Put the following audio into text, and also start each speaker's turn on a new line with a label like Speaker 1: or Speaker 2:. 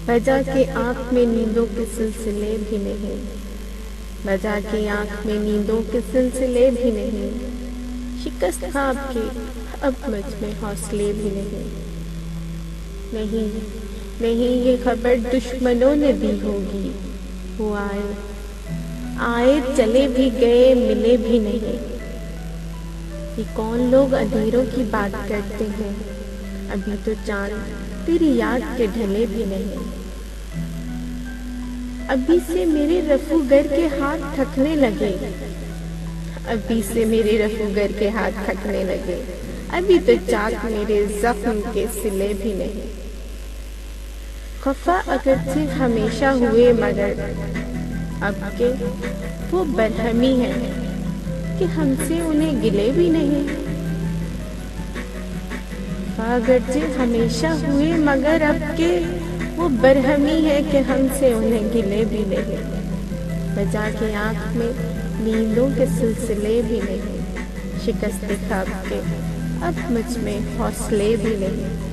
Speaker 1: بجا کے آنکھ میں نیندوں کے سلسلے بھی نہیں، بجا کے آنکھ میں نیندوں کے سلسلے بھی نہیں، شکست خواب کے اب مجھ میں حوصلے بھی نہیں۔ نہیں نہیں یہ خبر دشمنوں نے دی ہوگی، وہ آئے چلے بھی گئے ملے بھی نہیں۔ یہ کون لوگ اندھیروں کی بات کرتے ہیں، ابھی تو چاند تیری یاد کے ڈھلے بھی نہیں۔ ابھی سے میرے رفوگر کے ہاتھ تھکنے لگے، ابھی سے میرے رفوگر کے ہاتھ تھکنے لگے، ابھی تو چاک میرے زخم کے سلے بھی نہیں۔ خفا اگرچہ ہمیشہ ہوئے مگر اب کے وہ برہمی ہے کہ ہم سے انہیں گلے بھی نہیں۔ خفا اگرچہ ہمیشہ ہوئے مگر اب کے وہ برہمی ہے کہ ہم سے انہیں گلے بھی نہیں۔ بجا کے آنکھ میں نیندوں کے سلسلے بھی نہیں، شکست خواب کے اب مجھ میں حوصلے بھی نہیں۔